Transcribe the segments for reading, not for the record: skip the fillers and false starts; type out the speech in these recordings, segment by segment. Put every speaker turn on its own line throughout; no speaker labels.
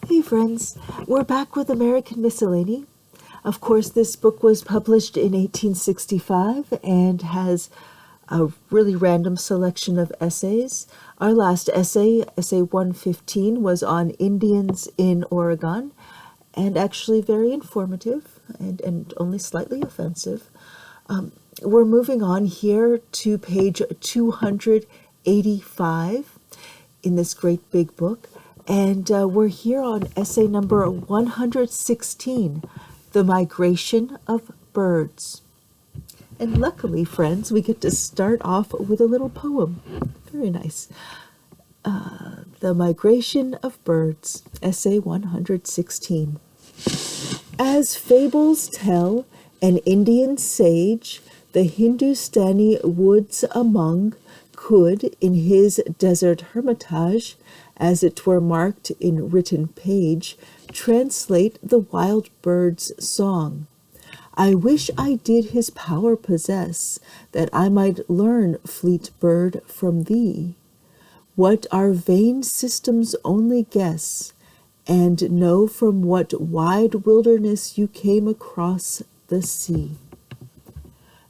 Hey friends, we're back with American Miscellany. Of course, this book was published in 1865 and has a really random selection of essays. Our last essay, essay 115, was on Indians in Oregon, and actually very informative and only slightly offensive. We're moving on here to page 285 in this great big book. And we're here on essay number 116, The Migration of Birds. And luckily, friends, we get to start off with a little poem. Very nice. The Migration of Birds, essay 116. As fables tell, an Indian sage, the Hindustani woods among, could, in his desert hermitage, as it were marked in written page, translate the wild bird's song. I wish I did his power possess, that I might learn, fleet bird, from thee, what our vain systems only guess, and know from what wide wilderness you came across the sea.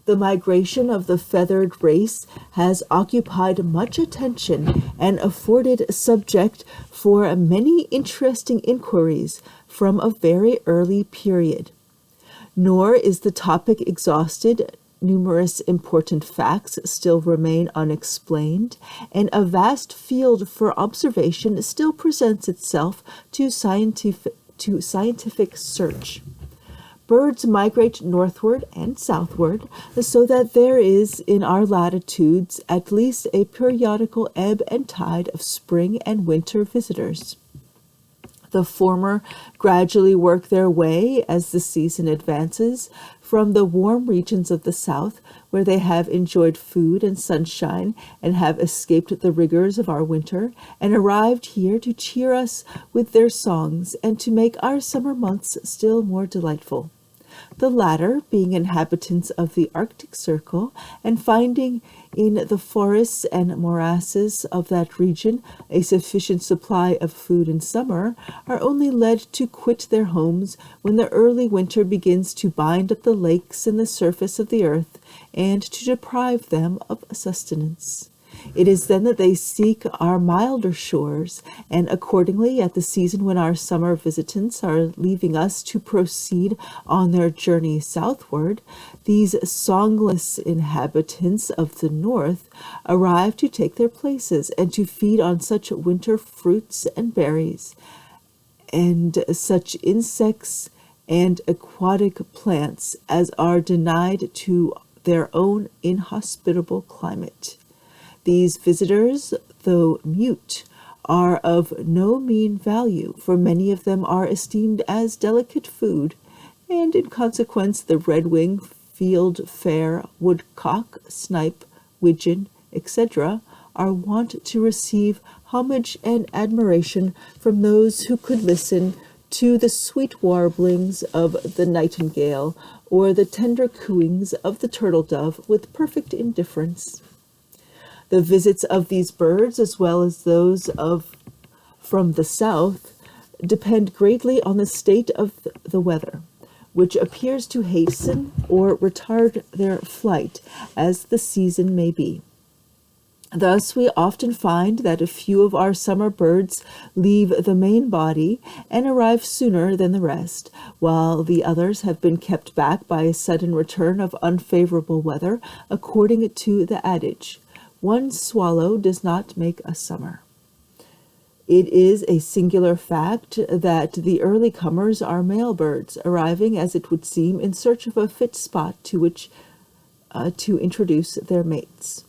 The migration of the feathered race has occupied much attention and afforded subject for many interesting inquiries from a very early period. Nor is the topic exhausted. Numerous important facts still remain unexplained, and a vast field for observation still presents itself to scientific search. Birds migrate northward and southward, so that there is in our latitudes at least a periodical ebb and tide of spring and winter visitors. The former gradually work their way as the season advances from the warm regions of the south, where they have enjoyed food and sunshine and have escaped the rigors of our winter, and arrived here to cheer us with their songs and to make our summer months still more delightful. The latter, being inhabitants of the Arctic Circle, and finding in the forests and morasses of that region a sufficient supply of food in summer, are only led to quit their homes when the early winter begins to bind up the lakes and the surface of the earth, and to deprive them of sustenance. It is then that they seek our milder shores, and accordingly, at the season when our summer visitants are leaving us to proceed on their journey southward, these songless inhabitants of the north arrive to take their places and to feed on such winter fruits and berries, and such insects and aquatic plants as are denied to their own inhospitable climate. These visitors, though mute, are of no mean value, for many of them are esteemed as delicate food, and in consequence the redwing, field-fare, woodcock, snipe, widgeon, etc., are wont to receive homage and admiration from those who could listen to the sweet warblings of the nightingale or the tender cooings of the turtle-dove with perfect indifference. The visits of these birds, as well as those from the south, depend greatly on the state of the weather, which appears to hasten or retard their flight, as the season may be. Thus, we often find that a few of our summer birds leave the main body and arrive sooner than the rest, while the others have been kept back by a sudden return of unfavorable weather, according to the adage, "One swallow does not make a summer." It is a singular fact that the early comers are male birds, arriving, as it would seem, in search of a fit spot to which to introduce their mates.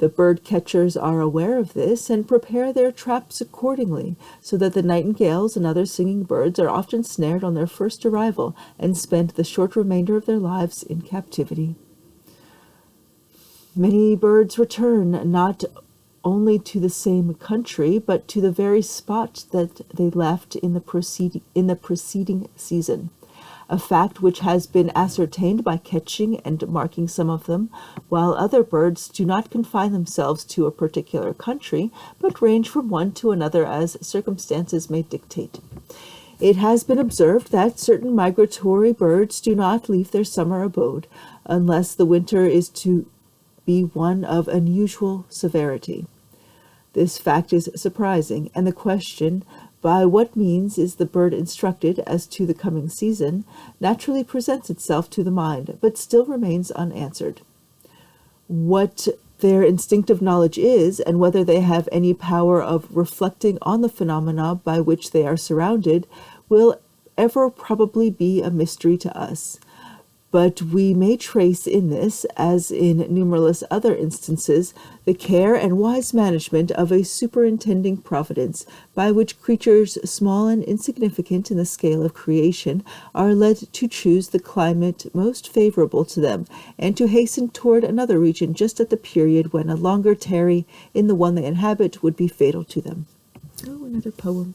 The bird catchers are aware of this and prepare their traps accordingly, so that the nightingales and other singing birds are often snared on their first arrival and spend the short remainder of their lives in captivity. Many birds return not only to the same country, but to the very spot that they left in the preceding season. a fact which has been ascertained by catching and marking some of them, while other birds do not confine themselves to a particular country, but range from one to another as circumstances may dictate. It has been observed that certain migratory birds do not leave their summer abode unless the winter is to be one of unusual severity. This fact is surprising, and the question, by what means is the bird instructed as to the coming season, naturally presents itself to the mind, but still remains unanswered. What their instinctive knowledge is, and whether they have any power of reflecting on the phenomena by which they are surrounded, will ever probably be a mystery to us. But we may trace in this, as in numberless other instances, the care and wise management of a superintending providence, by which creatures small and insignificant in the scale of creation are led to choose the climate most favorable to them, and to hasten toward another region just at the period when a longer tarry in the one they inhabit would be fatal to them. Oh, another poem.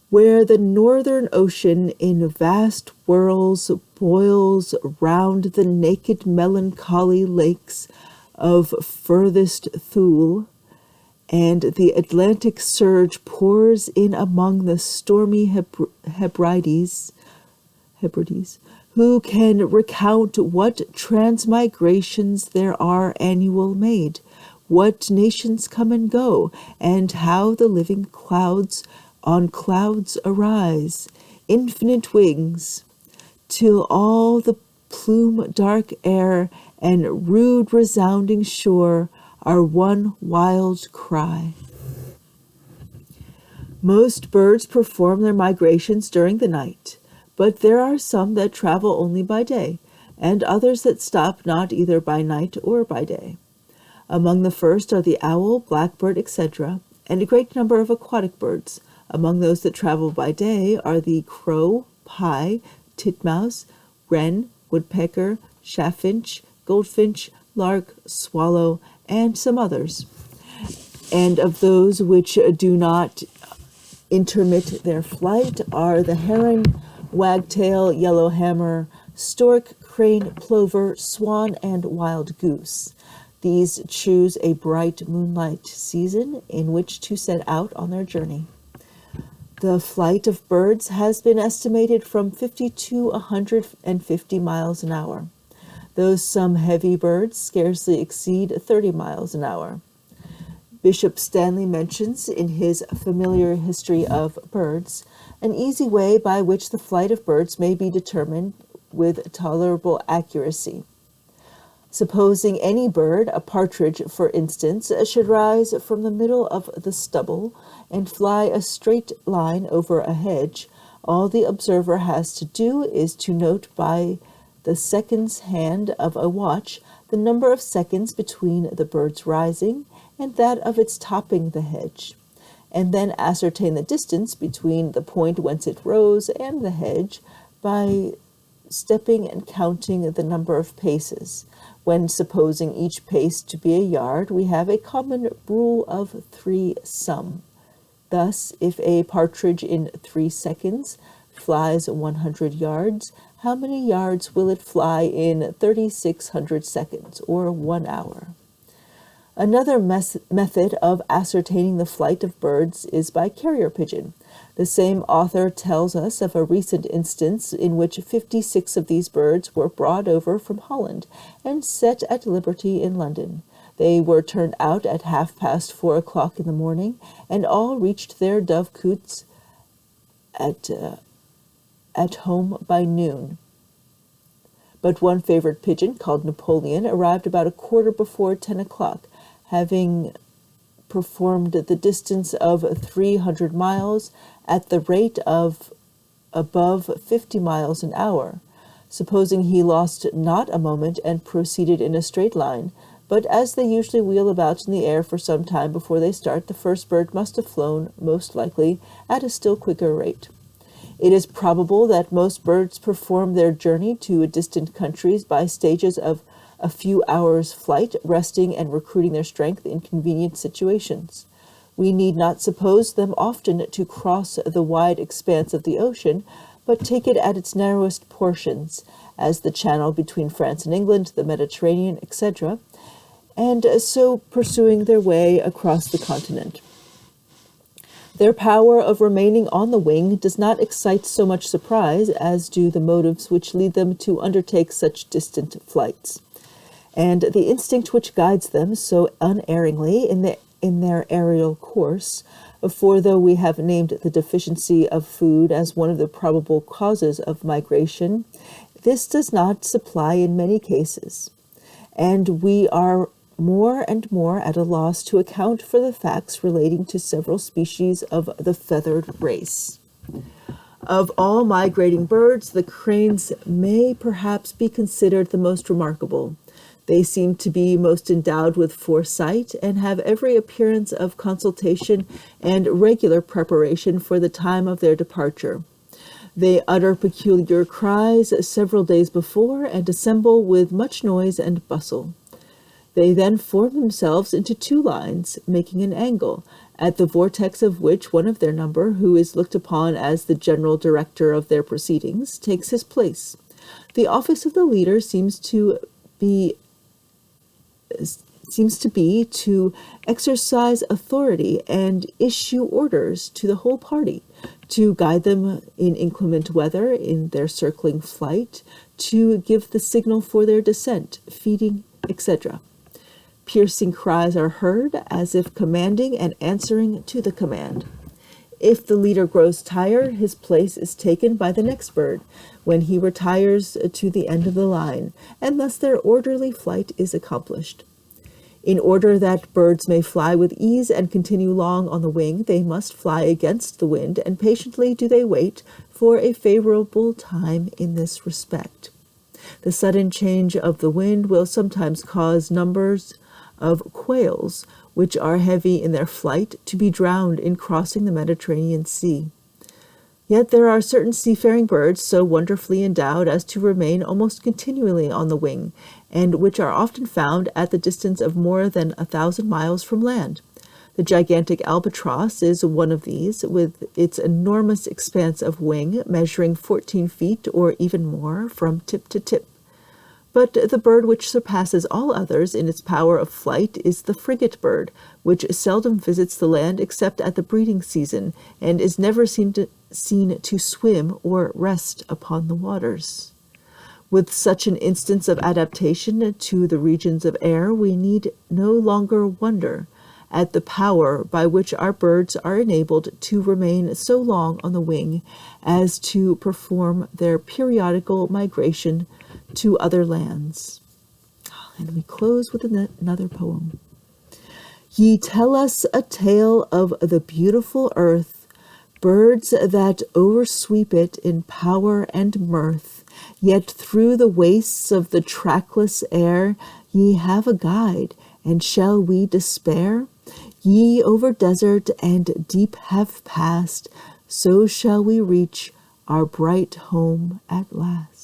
Where the northern ocean in vast whirls boils round the naked melancholy lakes of furthest Thule, and the Atlantic surge pours in among the stormy Hebrides, who can recount what transmigrations there are annual made, what nations come and go, and how the living clouds on clouds arise, infinite wings, till all the plume dark air and rude resounding shore are one wild cry. Most birds perform their migrations during the night, but there are some that travel only by day, and others that stop not either by night or by day. Among the first are the owl, blackbird, etc., and a great number of aquatic birds. Among those that travel by day are the crow, pie, titmouse, wren, woodpecker, chaffinch, goldfinch, lark, swallow, and some others. And of those which do not intermit their flight are the heron, wagtail, yellowhammer, stork, crane, plover, swan, and wild goose. These choose a bright moonlight season in which to set out on their journey. The flight of birds has been estimated from 50 to 150 miles an hour, though some heavy birds scarcely exceed 30 miles an hour. Bishop Stanley mentions in his Familiar History of Birds an easy way by which the flight of birds may be determined with tolerable accuracy. Supposing any bird, a partridge for instance, should rise from the middle of the stubble and fly a straight line over a hedge, all the observer has to do is to note by the seconds hand of a watch the number of seconds between the bird's rising and that of its topping the hedge, and then ascertain the distance between the point whence it rose and the hedge by stepping and counting the number of paces. When supposing each pace to be a yard, we have a common rule of 3 sum. Thus, if a partridge in 3 seconds flies 100 yards, how many yards will it fly in 3,600 seconds, or 1 hour? Another method of ascertaining the flight of birds is by carrier pigeon. The same author tells us of a recent instance in which 56 of these birds were brought over from Holland and set at liberty in London. They were turned out at 4:30 in the morning, and all reached their dovecoots at home by noon. But one favorite pigeon, called Napoleon, arrived about 10:15, having performed the distance of 300 miles at the rate of above 50 miles an hour. Supposing he lost not a moment and proceeded in a straight line, but as they usually wheel about in the air for some time before they start, the first bird must have flown, most likely, at a still quicker rate. It is probable that most birds perform their journey to distant countries by stages of a few hours' flight, resting and recruiting their strength in convenient situations. We need not suppose them often to cross the wide expanse of the ocean, but take it at its narrowest portions, as the channel between France and England, the Mediterranean, etc., and so pursuing their way across the continent. Their power of remaining on the wing does not excite so much surprise as do the motives which lead them to undertake such distant flights, and the instinct which guides them so unerringly in their aerial course. For though we have named the deficiency of food as one of the probable causes of migration, this does not supply in many cases, and we are more and more at a loss to account for the facts relating to several species of the feathered race. Of all migrating birds, the cranes may perhaps be considered the most remarkable. They seem to be most endowed with foresight and have every appearance of consultation and regular preparation for the time of their departure. They utter peculiar cries several days before and assemble with much noise and bustle. They then form themselves into two lines, making an angle, at the vortex of which one of their number, who is looked upon as the general director of their proceedings, takes his place. The office of the leader seems to be to exercise authority and issue orders to the whole party, to guide them in inclement weather in their circling flight, to give the signal for their descent, feeding, etc. Piercing cries are heard, as if commanding and answering to the command. If the leader grows tired, his place is taken by the next bird, when he retires to the end of the line, and thus their orderly flight is accomplished. In order that birds may fly with ease and continue long on the wing, they must fly against the wind, and patiently do they wait for a favorable time in this respect. The sudden change of the wind will sometimes cause numbers of quails, which are heavy in their flight, to be drowned in crossing the Mediterranean Sea. Yet there are certain seafaring birds so wonderfully endowed as to remain almost continually on the wing, and which are often found at the distance of more than 1,000 miles from land. The gigantic albatross is one of these, with its enormous expanse of wing measuring 14 feet or even more from tip to tip. But the bird which surpasses all others in its power of flight is the frigate bird, which seldom visits the land except at the breeding season, and is never seen to swim or rest upon the waters. With such an instance of adaptation to the regions of air, we need no longer wonder at the power by which our birds are enabled to remain so long on the wing as to perform their periodical migration to other lands. And we close with another poem. Ye tell us a tale of the beautiful earth, birds that oversweep it in power and mirth, yet through the wastes of the trackless air ye have a guide, and shall we despair? Ye over desert and deep have passed, so shall we reach our bright home at last.